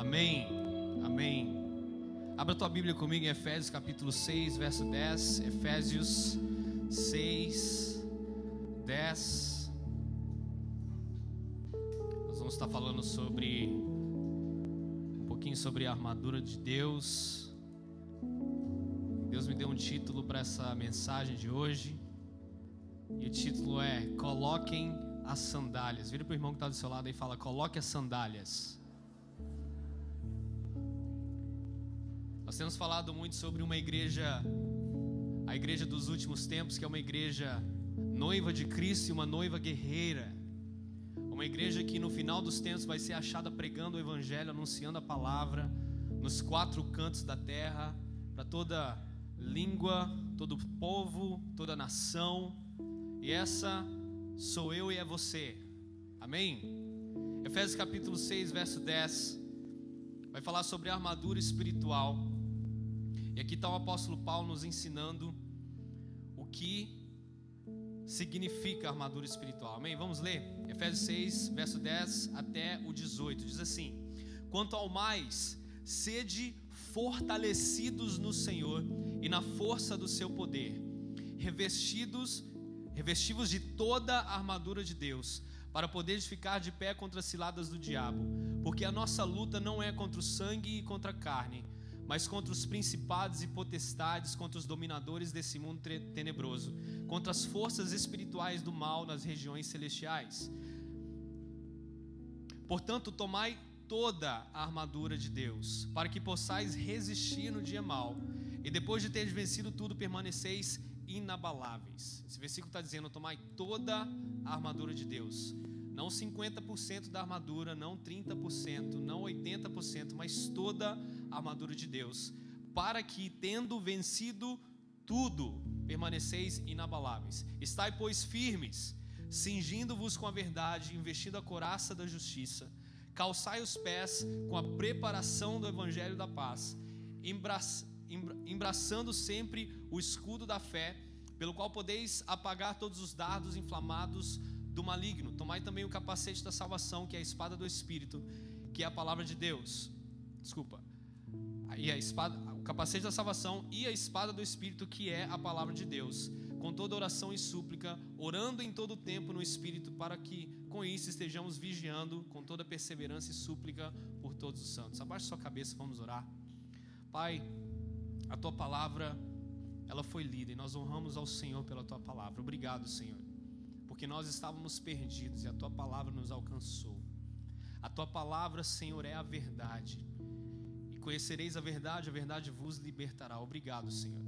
Amém, amém. Abra tua Bíblia comigo em Efésios capítulo 6, verso 10. Efésios 6, 10. Nós vamos estar falando um pouquinho sobre a armadura de Deus. Deus me deu um título para essa mensagem de hoje. E o título é Coloquem as sandálias. Vira para o irmão que está do seu lado e fala: coloque as sandálias. Nós temos falado muito sobre uma igreja, a igreja dos últimos tempos, que é uma igreja noiva de Cristo e uma noiva guerreira. Uma igreja que no final dos tempos vai ser achada pregando o evangelho, anunciando a palavra nos quatro cantos da terra, para toda língua, todo povo, toda nação. E essa sou eu e é você. Amém? Efésios capítulo 6, verso 10 vai falar sobre a armadura espiritual. E aqui está o apóstolo Paulo nos ensinando o que significa a armadura espiritual. Amém? Vamos ler? Efésios 6, verso 10 até o 18. Diz assim: quanto ao mais, sede fortalecidos no Senhor e na força do seu poder, revestivos de toda a armadura de Deus, para poderes ficar de pé contra as ciladas do diabo, porque a nossa luta não é contra o sangue e contra a carne, mas contra os principados e potestades, contra os dominadores desse mundo tenebroso, contra as forças espirituais do mal nas regiões celestiais. Portanto, tomai toda a armadura de Deus, para que possais resistir no dia mau, e depois de teres vencido tudo, permaneceis inabaláveis. Esse versículo está dizendo: tomai toda a armadura de Deus. Não 50% da armadura, não 30%, não 80%, mas toda a armadura de Deus, para que, tendo vencido tudo, permaneceis inabaláveis. Estai, pois, firmes, cingindo-vos com a verdade, investindo a couraça da justiça, calçai os pés com a preparação do evangelho da paz, embraçando sempre o escudo da fé, pelo qual podeis apagar todos os dardos inflamados do maligno. Tomai também o capacete da salvação, que é a espada do Espírito, que é a palavra de Deus. O capacete da salvação e a espada do Espírito, que é a palavra de Deus, com toda oração e súplica, orando em todo o tempo no Espírito, para que com isso estejamos vigiando com toda perseverança e súplica por todos os santos. Abaixe sua cabeça, vamos orar. Pai, a tua palavra, ela foi lida, e nós honramos ao Senhor pela tua palavra. Obrigado, Senhor, porque nós estávamos perdidos e a tua palavra nos alcançou. A tua palavra, Senhor, é a verdade, e conhecereis a verdade vos libertará. Obrigado, Senhor.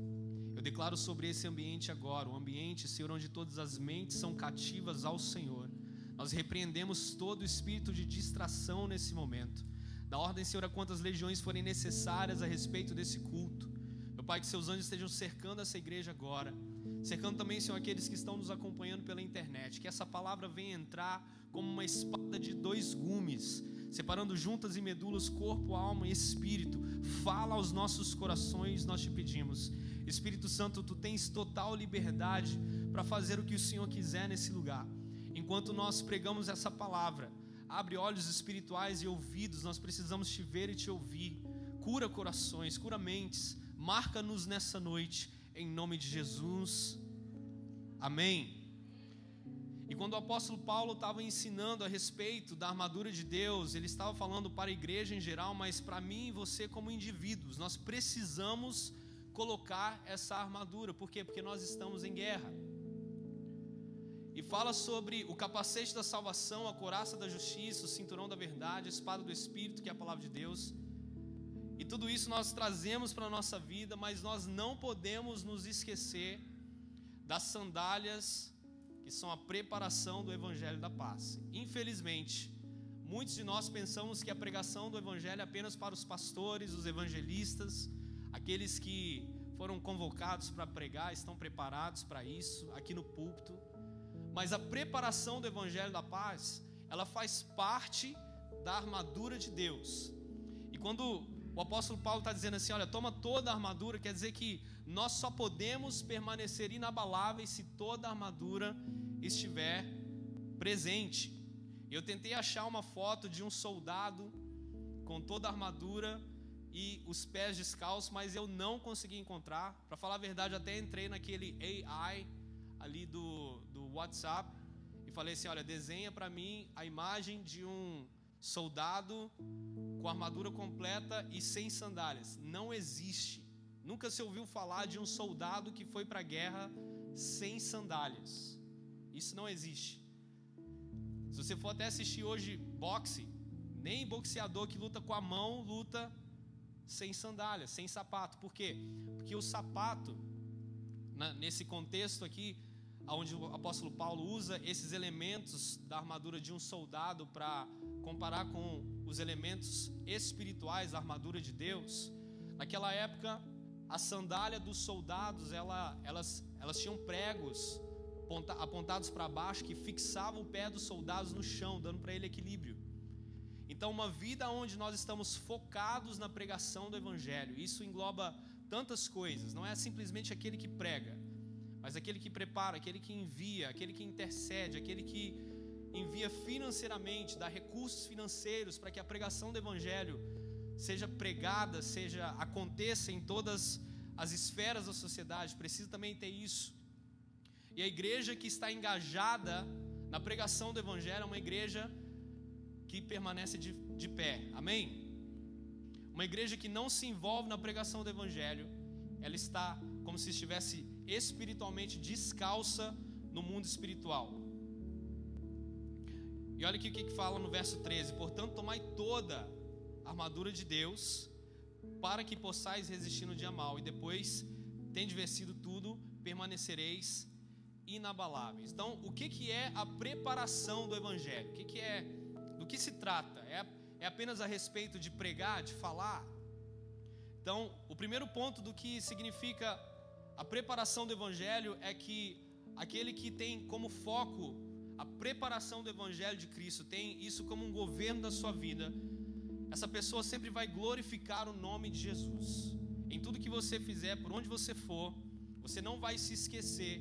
Eu declaro sobre esse ambiente agora, um ambiente, Senhor, onde todas as mentes são cativas ao Senhor. Nós repreendemos todo espírito de distração nesse momento. Dá ordem, Senhor, a quantas legiões forem necessárias a respeito desse culto. Meu Pai, que seus anjos estejam cercando essa igreja agora, cercando também, Senhor, aqueles que estão nos acompanhando pela internet. Que essa palavra venha entrar como uma espada de dois gumes, separando juntas e medulas, corpo, alma e espírito. Fala aos nossos corações, nós te pedimos. Espírito Santo, tu tens total liberdade para fazer o que o Senhor quiser nesse lugar. Enquanto nós pregamos essa palavra, abre olhos espirituais e ouvidos. Nós precisamos te ver e te ouvir. Cura corações, cura mentes. Marca-nos nessa noite, em nome de Jesus. Amém. E quando o apóstolo Paulo estava ensinando a respeito da armadura de Deus, ele estava falando para a igreja em geral, mas para mim e você como indivíduos, nós precisamos colocar essa armadura. Por quê? Porque nós estamos em guerra. E fala sobre o capacete da salvação, a couraça da justiça, o cinturão da verdade, a espada do Espírito, que é a palavra de Deus. E tudo isso nós trazemos para a nossa vida, mas nós não podemos nos esquecer das sandálias, que são a preparação do evangelho da paz. Infelizmente, muitos de nós pensamos que a pregação do evangelho é apenas para os pastores, os evangelistas, aqueles que foram convocados para pregar, estão preparados para isso, aqui no púlpito. Mas a preparação do evangelho da paz, ela faz parte da armadura de Deus. E quando o apóstolo Paulo está dizendo assim, olha, toma toda a armadura, quer dizer que nós só podemos permanecer inabaláveis se toda a armadura estiver presente. Eu tentei achar uma foto de um soldado com toda a armadura e os pés descalços, mas eu não consegui encontrar. Para falar a verdade, até entrei naquele AI ali do WhatsApp e falei assim: olha, desenha para mim a imagem de um soldado com armadura completa e sem sandálias. Não existe. Nunca se ouviu falar de um soldado que foi para a guerra sem sandálias. Isso não existe. Se você for até assistir hoje boxe, nem boxeador que luta com a mão luta sem sandálias, sem sapato. Por quê? Porque o sapato, nesse contexto aqui, onde o apóstolo Paulo usa esses elementos da armadura de um soldado para comparar com os elementos espirituais da armadura de Deus, naquela época a sandália dos soldados, elas tinham pregos apontados para baixo que fixavam o pé dos soldados no chão, dando para ele equilíbrio. Então, uma vida onde nós estamos focados na pregação do Evangelho, isso engloba tantas coisas. Não é simplesmente aquele que prega, mas aquele que prepara, aquele que envia, aquele que intercede, aquele que envia financeiramente, dá recursos financeiros para que a pregação do Evangelho seja pregada, aconteça em todas as esferas da sociedade. Precisa também ter isso. E a igreja que está engajada na pregação do Evangelho é uma igreja que permanece de pé, amém? Uma igreja que não se envolve na pregação do Evangelho, ela está como se estivesse espiritualmente descalça no mundo espiritual. E olha aqui o que fala no verso 13: portanto, tomai toda a armadura de Deus, para que possais resistir no dia mau, e depois, tende vencido tudo, permanecereis inabaláveis. Então, o que é a preparação do Evangelho? Do que se trata? É apenas a respeito de pregar, de falar? Então, o primeiro ponto do que significa a preparação do Evangelho é que aquele que tem como foco a preparação do Evangelho de Cristo, tem isso como um governo da sua vida, essa pessoa sempre vai glorificar o nome de Jesus. Em tudo que você fizer, por onde você for, você não vai se esquecer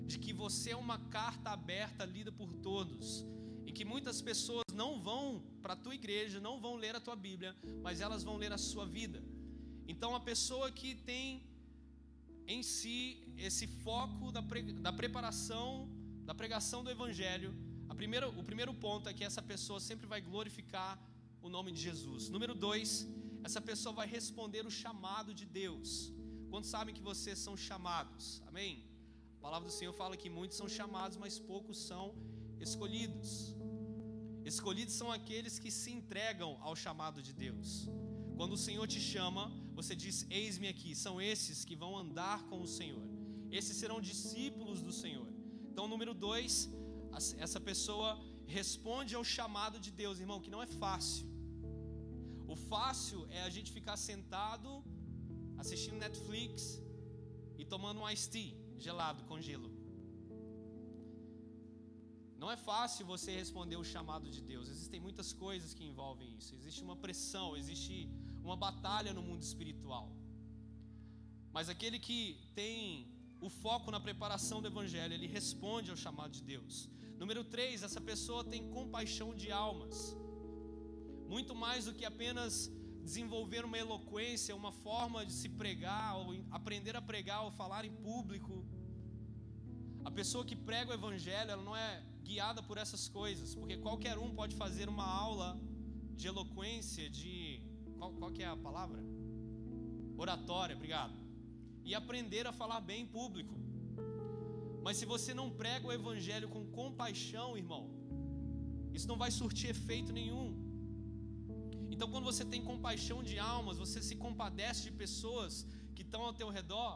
de que você é uma carta aberta lida por todos, em que muitas pessoas não vão para a tua igreja, não vão ler a tua Bíblia, mas elas vão ler a sua vida. Então, a pessoa que tem em si esse foco da preparação, da pregação do Evangelho, o primeiro ponto é que essa pessoa sempre vai glorificar o nome de Jesus. Número 2, essa pessoa vai responder o chamado de Deus. Quantos sabem que vocês são chamados? Amém? A palavra do Senhor fala que muitos são chamados, mas poucos são escolhidos. Escolhidos são aqueles que se entregam ao chamado de Deus. Quando o Senhor te chama, você diz: eis-me aqui. São esses que vão andar com o Senhor. Esses serão discípulos do Senhor. Então, número 2, essa pessoa responde ao chamado de Deus, irmão, que não é fácil. O fácil é a gente ficar sentado, assistindo Netflix e tomando um iced tea gelado com gelo. Não é fácil você responder o chamado de Deus. Existem muitas coisas que envolvem isso. Existe uma pressão, existe uma batalha no mundo espiritual. Mas aquele que tem o foco na preparação do Evangelho, ele responde ao chamado de Deus. Número 3, essa pessoa tem compaixão de almas. Muito mais do que apenas desenvolver uma eloquência, uma forma de se pregar, ou aprender a pregar, ou falar em público. A pessoa que prega o Evangelho, ela não é guiada por essas coisas, porque qualquer um pode fazer uma aula de eloquência, qual que é a palavra? Oratória, obrigado. E aprender a falar bem em público. Mas se você não prega o Evangelho com compaixão, irmão, isso não vai surtir efeito nenhum. Então, quando você tem compaixão de almas, você se compadece de pessoas que estão ao teu redor,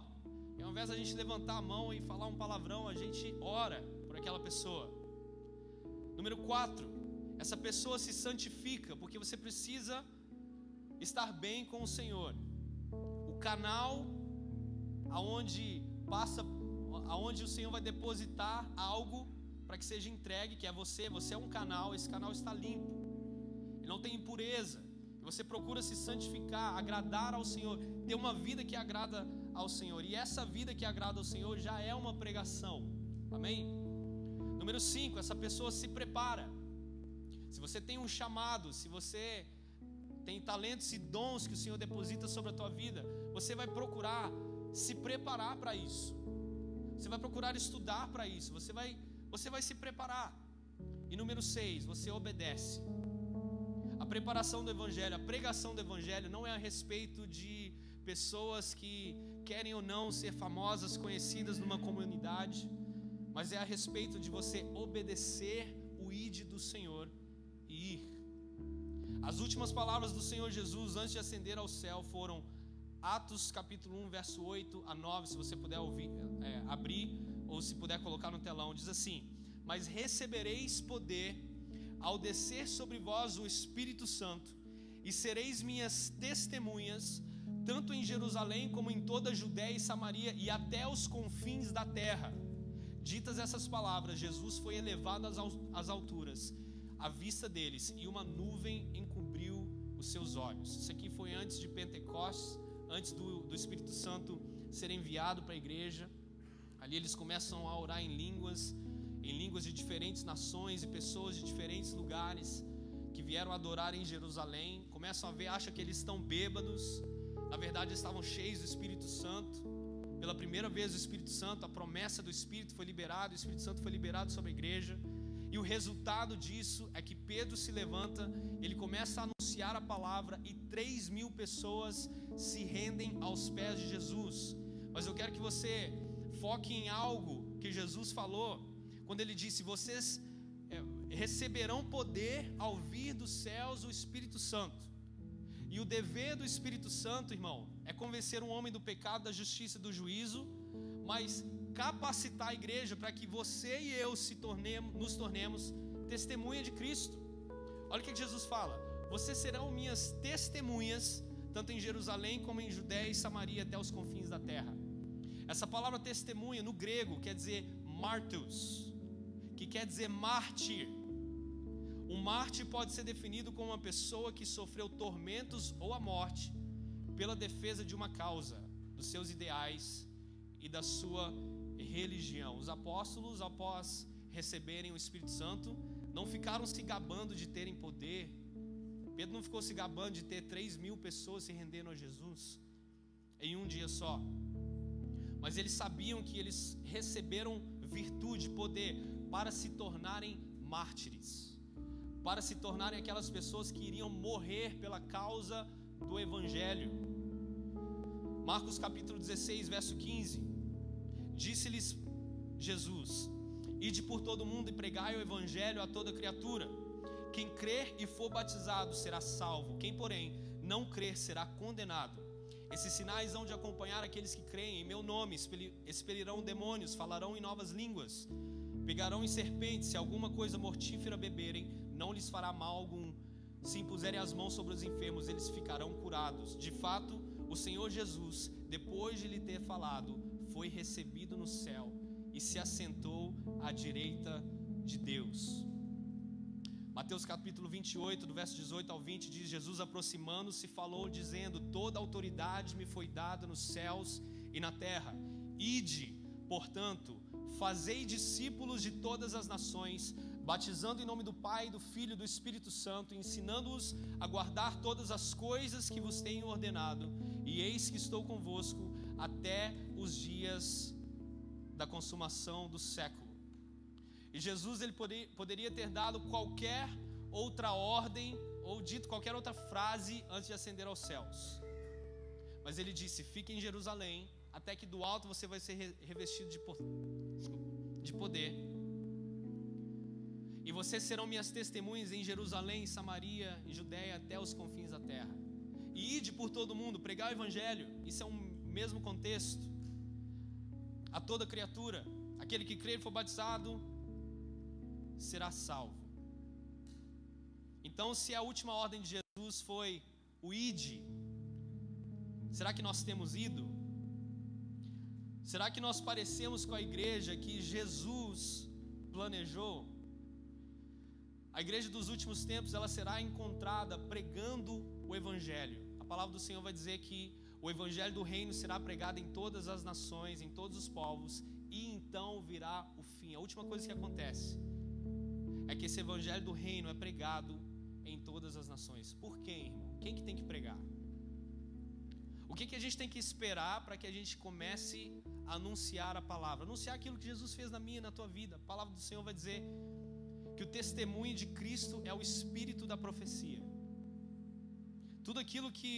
e ao invés de a gente levantar a mão e falar um palavrão, a gente ora por aquela pessoa. Número 4, essa pessoa se santifica, porque você precisa estar bem com o Senhor. O canal aonde o Senhor vai depositar algo para que seja entregue, que é você é um canal, esse canal está limpo, ele não tem impureza, você procura se santificar, agradar ao Senhor, ter uma vida que agrada ao Senhor, e essa vida que agrada ao Senhor já é uma pregação, amém? Número 5, essa pessoa se prepara. Se você tem um chamado, se você tem talentos e dons que o Senhor deposita sobre a tua vida, você vai procurar se preparar para isso. Você vai procurar estudar para isso. Você vai se preparar. E número 6, você obedece. A preparação do Evangelho, a pregação do Evangelho não é a respeito de pessoas que querem ou não ser famosas, conhecidas numa comunidade, mas é a respeito de você obedecer o ide do Senhor e ir. As últimas palavras do Senhor Jesus antes de ascender ao céu foram Atos capítulo 1, verso 8 a 9, se você puder abrir, ou se puder colocar no telão, diz assim: mas recebereis poder ao descer sobre vós o Espírito Santo, e sereis minhas testemunhas, tanto em Jerusalém como em toda a Judéia e Samaria e até os confins da terra. Ditas essas palavras, Jesus foi elevado às alturas, à vista deles, e uma nuvem encobriu os seus olhos. Isso aqui foi antes de Pentecostes, antes do Espírito Santo ser enviado para a igreja. Ali eles começam a orar em línguas de diferentes nações e pessoas de diferentes lugares que vieram adorar em Jerusalém. Começam a ver, acham que eles estão bêbados. Na verdade, eles estavam cheios do Espírito Santo. Pela primeira vez o Espírito Santo, a promessa do Espírito foi liberada, o Espírito Santo foi liberado sobre a igreja. E o resultado disso é que Pedro se levanta, ele começa a anunciar a palavra e 3.000 pessoas se rendem aos pés de Jesus. Mas eu quero que você foque em algo que Jesus falou, quando ele disse: vocês receberão poder ao vir dos céus o Espírito Santo. E o dever do Espírito Santo, irmão, é convencer um homem do pecado, da justiça e do juízo, mas capacitar a igreja para que você e eu nos tornemos testemunha de Cristo. Olha o que Jesus fala: vocês serão minhas testemunhas, tanto em Jerusalém como em Judéia e Samaria até os confins da terra. Essa palavra testemunha no grego quer dizer martus, que quer dizer mártir. Um mártir pode ser definido como uma pessoa que sofreu tormentos ou a morte pela defesa de uma causa, dos seus ideais e da sua religião. Os apóstolos, após receberem o Espírito Santo, não ficaram se gabando de terem poder. Pedro não ficou se gabando de ter 3.000 pessoas se rendendo a Jesus em um dia só. Mas eles sabiam que eles receberam virtude, poder, para se tornarem mártires, para se tornarem aquelas pessoas que iriam morrer pela causa do Evangelho. Marcos capítulo 16, verso 15: disse-lhes Jesus: ide por todo o mundo e pregai o Evangelho a toda criatura. Quem crer e for batizado será salvo, quem porém não crer será condenado. Esses sinais hão de acompanhar aqueles que creem. Em meu nome expelirão demônios, falarão em novas línguas, pegarão em serpentes, se alguma coisa mortífera beberem, não lhes fará mal algum. Se impuserem as mãos sobre os enfermos, eles ficarão curados. De fato, o Senhor Jesus, depois de lhe ter falado, foi recebido no céu e se assentou à direita de Deus. Mateus capítulo 28, do verso 18 ao 20, diz: Jesus, aproximando-se, falou dizendo: toda autoridade me foi dada nos céus e na terra. Ide, portanto, fazei discípulos de todas as nações, batizando em nome do Pai, do Filho e do Espírito Santo, ensinando-os a guardar todas as coisas que vos tenho ordenado, e eis que estou convosco até os dias da consumação do século. E Jesus, ele poderia ter dado qualquer outra ordem ou dito qualquer outra frase antes de ascender aos céus, mas ele disse: fique em Jerusalém, até que do alto você vai ser revestido de poder, e vocês serão minhas testemunhas em Jerusalém, em Samaria, em Judéia, até os confins da terra. E ide por todo mundo, pregar o Evangelho. Isso é um mesmo contexto. A toda criatura, aquele que crer e for batizado será salvo. Então, se a última ordem de Jesus foi o ide, será que nós temos ido? Será que nós parecemos com a igreja que Jesus planejou? A igreja dos últimos tempos, ela será encontrada pregando o Evangelho. A palavra do Senhor vai dizer que o Evangelho do reino será pregado em todas as nações, em todos os povos, e então virá o fim. A última coisa que acontece é que esse Evangelho do reino é pregado em todas as nações. Por quê, irmão? Quem que tem que pregar? O que a gente tem que esperar para que a gente comece a anunciar a palavra? Anunciar aquilo que Jesus fez na minha e na tua vida. A palavra do Senhor vai dizer que o testemunho de Cristo é o espírito da profecia. Tudo aquilo que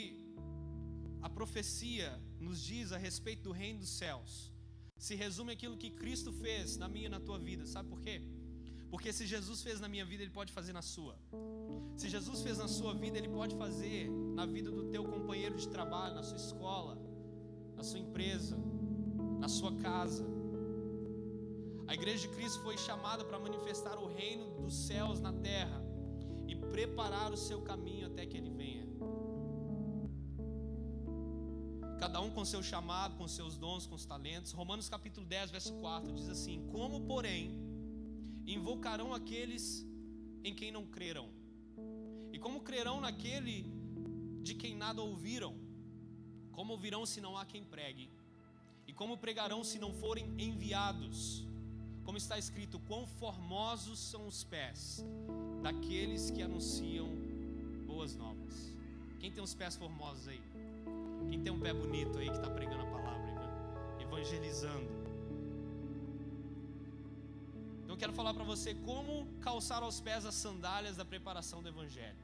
a profecia nos diz a respeito do reino dos céus se resume àquilo que Cristo fez na minha e na tua vida. Sabe por quê? Porque se Jesus fez na minha vida, Ele pode fazer na sua. Se Jesus fez na sua vida, Ele pode fazer na vida do teu companheiro de trabalho, na sua escola, na sua empresa, na sua casa. A igreja de Cristo foi chamada para manifestar o reino dos céus na terra e preparar o seu caminho até que Ele venha. Cada um com seu chamado, com seus dons, com os talentos. Romanos capítulo 10, verso 4 diz assim: como, porém, invocarão aqueles em quem não creram? E como crerão naquele de quem nada ouviram? Como ouvirão se não há quem pregue? E como pregarão se não forem enviados? Como está escrito: quão formosos são os pés daqueles que anunciam boas novas. Quem tem os pés formosos aí? Quem tem um pé bonito aí que está pregando a palavra, evangelizando? Então eu quero falar para você como calçar aos pés as sandálias da preparação do evangelho.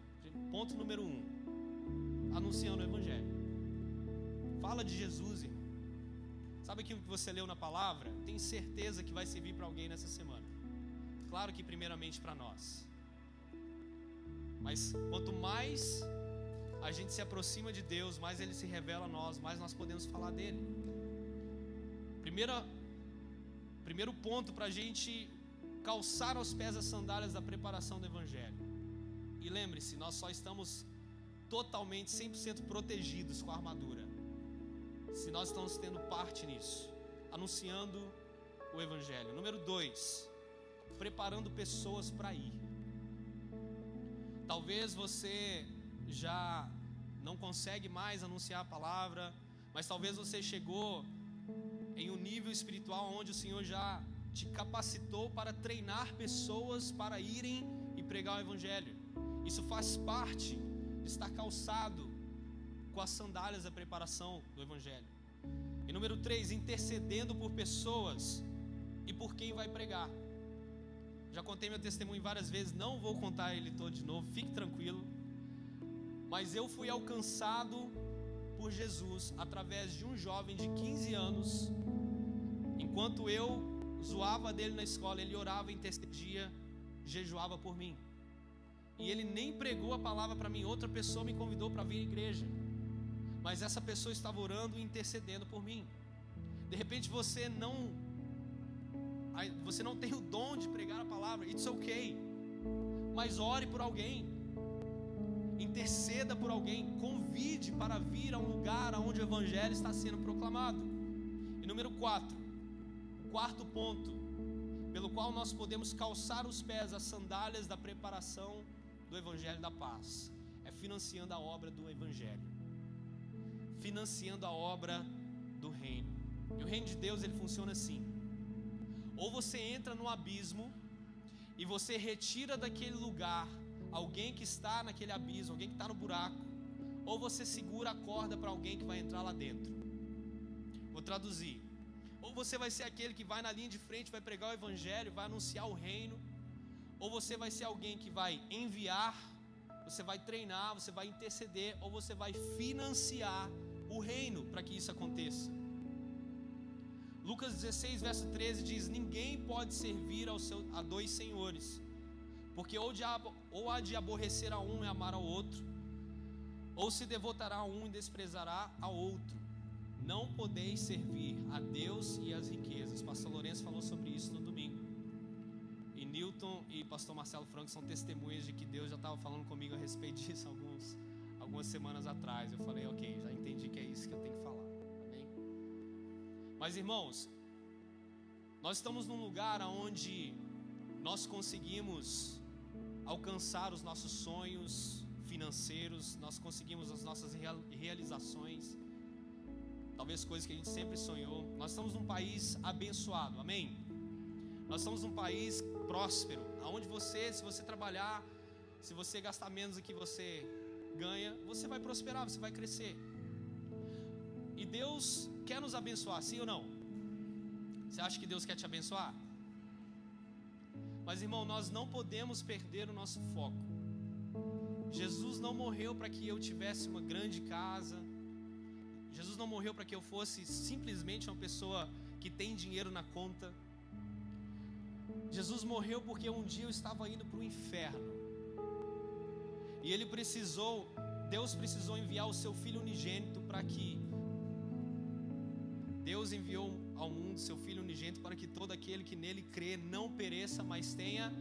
Ponto número 1: anunciando o evangelho. Fala de Jesus, irmão. Sabe aquilo que você leu na palavra? Tem certeza que vai servir para alguém nessa semana. Claro que primeiramente para nós, mas quanto mais a gente se aproxima de Deus, mais Ele se revela a nós, mais nós podemos falar dEle. Primeiro ponto para a gente calçar aos pés as sandálias da preparação do evangelho. E lembre-se, nós só estamos totalmente 100% protegidos com a armadura se nós estamos tendo parte nisso, anunciando o evangelho. Número 2, preparando pessoas para ir. Talvez você já não consegue mais anunciar a palavra, mas talvez você chegou em um nível espiritual onde o Senhor já te capacitou para treinar pessoas para irem e pregar o evangelho. Isso faz parte de estar calçado com as sandálias da preparação do evangelho. E número 3, intercedendo por pessoas e por quem vai pregar. Já contei meu testemunho várias vezes, não vou contar ele todo de novo, fique tranquilo. Mas eu fui alcançado por Jesus através de um jovem de 15 anos. Enquanto eu zoava dele na escola, ele orava, intercedia, jejuava por mim. E ele nem pregou a palavra para mim, outra pessoa me convidou para vir à igreja. Mas essa pessoa estava orando e intercedendo por mim. De repente você não tem o dom de pregar a palavra, it's okay. Mas ore por alguém, interceda por alguém, convide para vir a um lugar onde o evangelho está sendo proclamado. E número 4, quarto ponto, pelo qual nós podemos calçar os pés as sandálias da preparação do evangelho da paz, é financiando a obra do evangelho, financiando a obra do reino. E o reino de Deus, ele funciona assim: ou você entra no abismo e você retira daquele lugar alguém que está naquele abismo, alguém que está no buraco, ou você segura a corda para alguém que vai entrar lá dentro. Vou traduzir: ou você vai ser aquele que vai na linha de frente, vai pregar o evangelho, vai anunciar o reino, ou você vai ser alguém que vai enviar, você vai treinar, você vai interceder, ou você vai financiar o reino para que isso aconteça. Lucas 16, verso 13 diz: ninguém pode servir a dois senhores, porque ou há de aborrecer a um e amar ao outro, ou se devotará a um e desprezará ao outro. Não podeis servir a Deus e as riquezas. Pastor Lourenço falou sobre isso no domingo. E Newton e pastor Marcelo Franco são testemunhas de que Deus já estava falando comigo a respeito disso algumas semanas atrás. Eu falei, ok, já entendi que é isso que eu tenho que falar. Amém? Mas irmãos, nós estamos num lugar onde nós conseguimos alcançar os nossos sonhos financeiros, nós conseguimos as nossas realizações, talvez coisas que a gente sempre sonhou. Nós estamos num país abençoado, amém? Nós estamos num país próspero, onde se você trabalhar, se você gastar menos do que você ganha, você vai prosperar, você vai crescer. E Deus quer nos abençoar, sim ou não? Você acha que Deus quer te abençoar? Mas, irmão, nós não podemos perder o nosso foco. Jesus não morreu para que eu tivesse uma grande casa. Jesus não morreu para que eu fosse simplesmente uma pessoa que tem dinheiro na conta. Jesus morreu porque um dia eu estava indo para o inferno. E Deus precisou enviar o seu Filho unigênito para que Deus enviou ao mundo seu Filho unigênito para que todo aquele que nele crê não pereça, mas tenha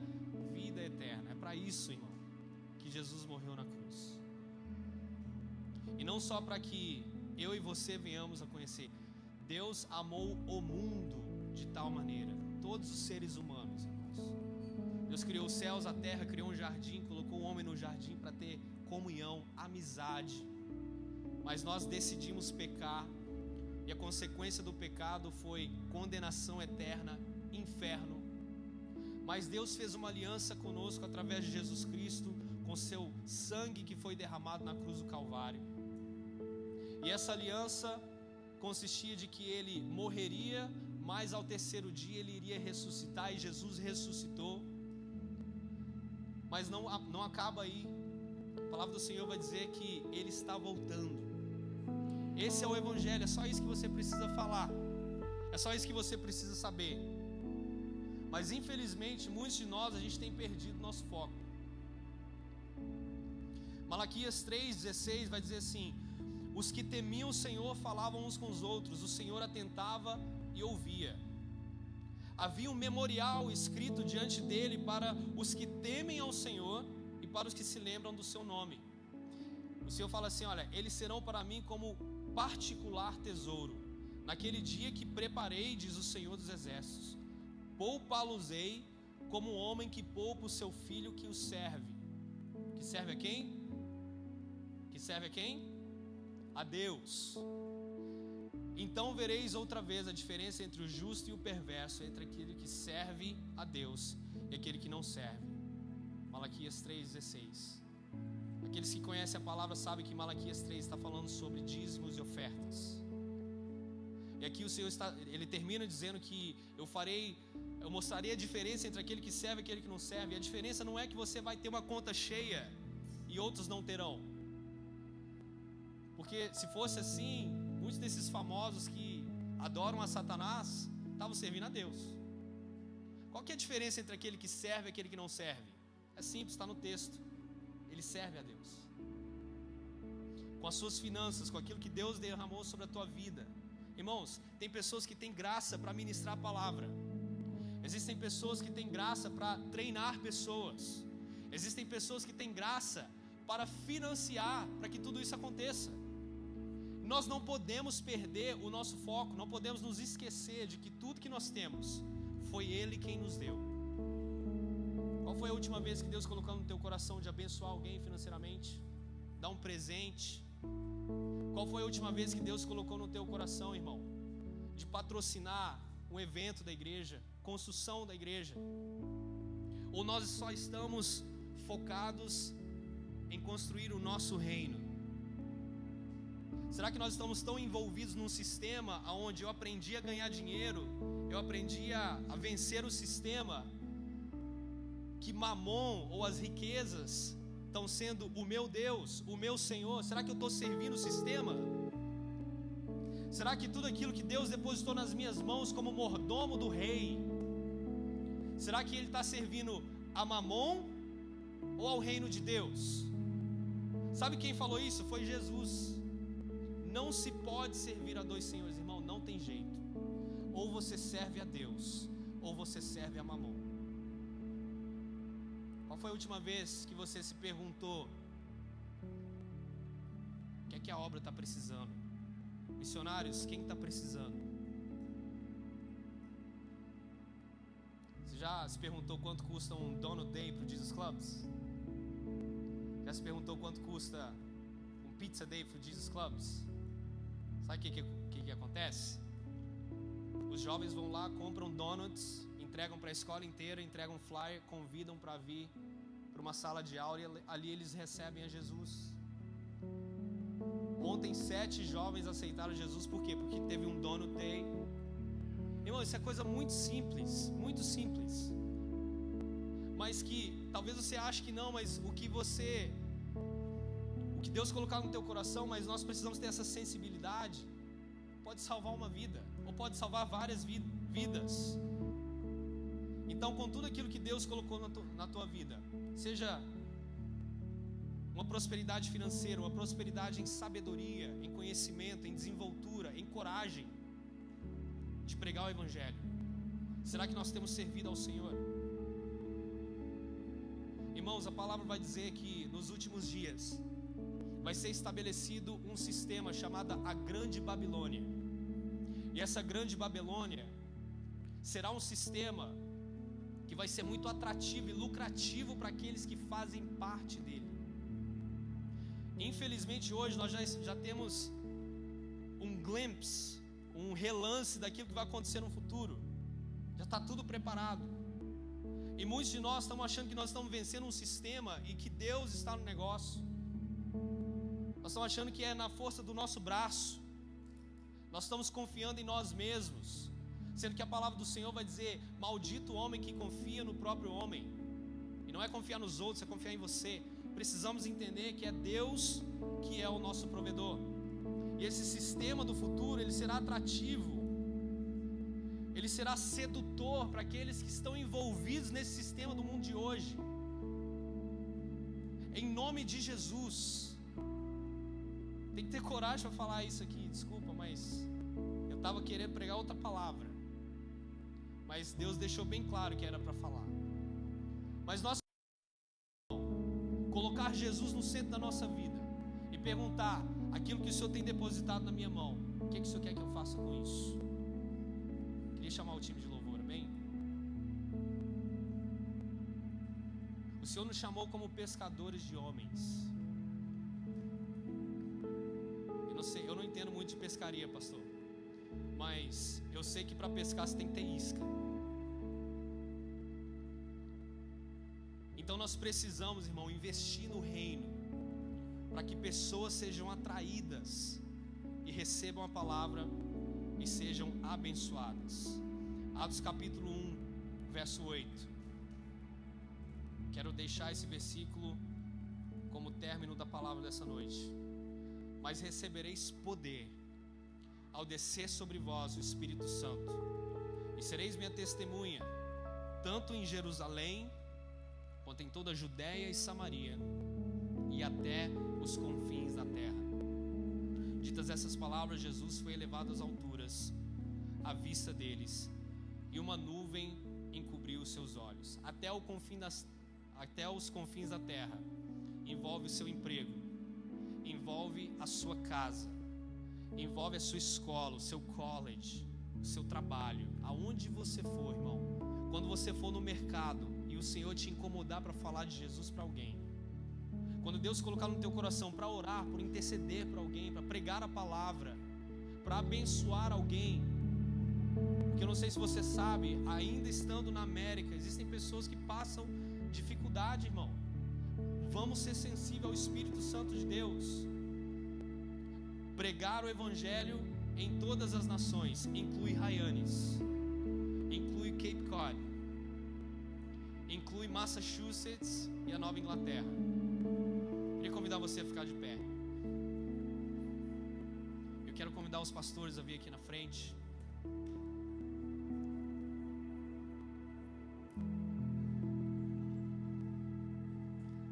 vida eterna. É para isso, irmão, que Jesus morreu na cruz. E não só para que eu e você venhamos a conhecer. Deus amou o mundo de tal maneira, todos os seres humanos, irmãos. Deus criou os céus, a terra, criou um jardim, colocou o homem no jardim para ter comunhão, amizade. Mas nós decidimos pecar. E a consequência do pecado foi condenação eterna, inferno. Mas Deus fez uma aliança conosco através de Jesus Cristo, com seu sangue que foi derramado na cruz do Calvário. E essa aliança consistia de que ele morreria, mas ao terceiro dia ele iria ressuscitar, e Jesus ressuscitou. Mas não acaba aí. A palavra do Senhor vai dizer que ele está voltando. Esse é o Evangelho, é só isso que você precisa falar, é só isso que você precisa saber. Mas infelizmente muitos de nós, a gente tem perdido nosso foco. Malaquias 3,16 vai dizer assim: os que temiam o Senhor falavam uns com os outros, o Senhor atentava e ouvia. Havia um memorial escrito diante dele para os que temem ao Senhor e para os que se lembram do seu nome. O Senhor fala assim: olha, eles serão para mim como particular tesouro, naquele dia que preparei, diz o Senhor dos Exércitos. Poupá-los-ei como um homem que poupa o seu filho que o serve. Que serve a quem? Que serve a quem? A Deus. Então vereis outra vez a diferença entre o justo e o perverso, entre aquele que serve a Deus e aquele que não serve. Malaquias 3,16. Aqueles que conhecem a palavra sabem que Malaquias 3 está falando sobre dízimos e ofertas. E aqui o Senhor ele termina dizendo que eu mostrarei a diferença entre aquele que serve e aquele que não serve. E a diferença não é que você vai ter uma conta cheia e outros não terão. Porque se fosse assim, muitos desses famosos que adoram a Satanás estavam servindo a Deus. Qual que é a diferença entre aquele que serve e aquele que não serve? É simples, está no texto. Ele serve a Deus com as suas finanças, com aquilo que Deus derramou sobre a tua vida. Irmãos, tem pessoas que têm graça para ministrar a palavra. Existem pessoas que têm graça para treinar pessoas. Existem pessoas que têm graça para financiar, para que tudo isso aconteça. Nós não podemos perder o nosso foco, não podemos nos esquecer de que tudo que nós temos foi Ele quem nos deu. Qual foi a última vez que Deus colocou no teu coração de abençoar alguém financeiramente? Dar um presente? Qual foi a última vez que Deus colocou no teu coração, irmão, de patrocinar um evento da igreja, construção da igreja? Ou nós só estamos focados em construir o nosso reino? Será que nós estamos tão envolvidos num sistema onde eu aprendi a ganhar dinheiro, eu aprendi a vencer o sistema, que Mamon ou as riquezas estão sendo o meu Deus, o meu Senhor? Será que eu estou servindo o sistema? Será que tudo aquilo que Deus depositou nas minhas mãos como mordomo do rei, será que ele está servindo a Mamon ou ao reino de Deus? Sabe quem falou isso? Foi Jesus. Não se pode servir a dois senhores, irmão, não tem jeito. Ou você serve a Deus, ou você serve a Mamon. Qual foi a última vez que você se perguntou: o que é que a obra está precisando? Missionários, quem está precisando? Você já se perguntou quanto custa um Donut Day para o Jesus Clubs? Já se perguntou quanto custa um Pizza Day para o Jesus Clubs? Sabe o que acontece? Os jovens vão lá, compram donuts, entregam para a escola inteira, entregam um flyer, convidam para vir para uma sala de aula e ali eles recebem a Jesus. Ontem 7 jovens aceitaram Jesus, por quê? Porque teve um dono day. Irmão, isso é coisa muito simples, mas que talvez você ache que não, mas o que Deus colocar no teu coração, mas nós precisamos ter essa sensibilidade, pode salvar uma vida, ou pode salvar várias vidas. Então, com tudo aquilo que Deus colocou na tua vida, seja uma prosperidade financeira, uma prosperidade em sabedoria, em conhecimento, em desenvoltura, em coragem de pregar o Evangelho, será que nós temos servido ao Senhor? Irmãos, a palavra vai dizer que nos últimos dias vai ser estabelecido um sistema chamado a Grande Babilônia. E essa Grande Babilônia será um sistema que vai ser muito atrativo e lucrativo para aqueles que fazem parte dele. Infelizmente hoje nós já temos um glimpse, um relance daquilo que vai acontecer no futuro. Já está tudo preparado. E muitos de nós estamos achando que nós estamos vencendo um sistema e que Deus está no negócio. Nós estamos achando que é na força do nosso braço. Nós estamos confiando em nós mesmos, sendo que a palavra do Senhor vai dizer: maldito o homem que confia no próprio homem. E não é confiar nos outros, é confiar em você. Precisamos entender que é Deus que é o nosso provedor. E esse sistema do futuro, ele será atrativo, ele será sedutor para aqueles que estão envolvidos nesse sistema do mundo de hoje. Em nome de Jesus. Tem que ter coragem para falar isso aqui. Desculpa, mas eu estava querendo pregar outra palavra, mas Deus deixou bem claro que era para falar. Mas nós colocar Jesus no centro da nossa vida e perguntar: aquilo que o Senhor tem depositado na minha mão, o que o Senhor quer que eu faça com isso? Queria chamar o time de louvor, amém? O Senhor nos chamou como pescadores de homens. Eu não entendo muito de pescaria, pastor, mas eu sei que para pescar você tem que ter isca. Então nós precisamos, irmão, investir no reino, para que pessoas sejam atraídas e recebam a palavra e sejam abençoadas. Atos capítulo 1, verso 8. Quero deixar esse versículo como término da palavra dessa noite. Mas recebereis poder ao descer sobre vós o Espírito Santo, e sereis minha testemunha, tanto em Jerusalém, quanto em toda a Judéia e Samaria, e até os confins da terra. Ditas essas palavras, Jesus foi elevado às alturas, à vista deles, e uma nuvem encobriu os seus olhos. Até os confins da terra. Envolve o seu emprego, envolve a sua casa, envolve a sua escola, o seu college, o seu trabalho, aonde você for, irmão. Quando você for no mercado e o Senhor te incomodar para falar de Jesus para alguém, quando Deus colocar no teu coração para orar, por interceder para alguém, para pregar a palavra, para abençoar alguém, porque eu não sei se você sabe, ainda estando na América, existem pessoas que passam dificuldade, irmão. Vamos ser sensíveis ao Espírito Santo de Deus. Pregar o Evangelho em todas as nações, inclui Hyannis, inclui Cape Cod, inclui Massachusetts e a Nova Inglaterra. Queria convidar você a ficar de pé. Eu quero convidar os pastores a vir aqui na frente.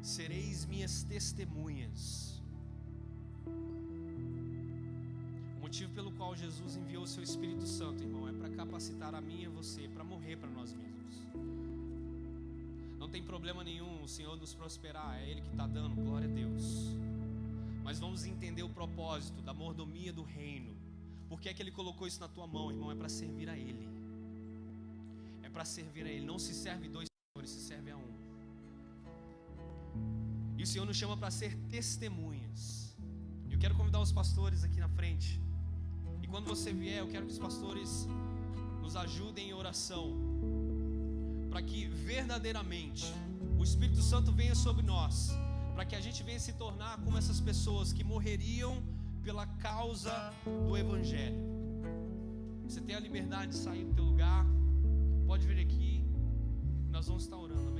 Sereis minhas testemunhas. O motivo pelo qual Jesus enviou o seu Espírito Santo, irmão, é para capacitar a mim e a você para morrer para nós mesmos. Não tem problema nenhum o Senhor nos prosperar, é Ele que está dando, glória a Deus. Mas vamos entender o propósito da mordomia do reino. Por que é que Ele colocou isso na tua mão, irmão? É para servir a Ele. É para servir a Ele. Não se serve dois senhores, se serve a um. E o Senhor nos chama para ser testemunhas. Eu quero convidar os pastores aqui na frente. E quando você vier, eu quero que os pastores nos ajudem em oração, para que verdadeiramente o Espírito Santo venha sobre nós, para que a gente venha se tornar como essas pessoas que morreriam pela causa do Evangelho. Você tem a liberdade de sair do teu lugar, pode vir aqui, nós vamos estar orando.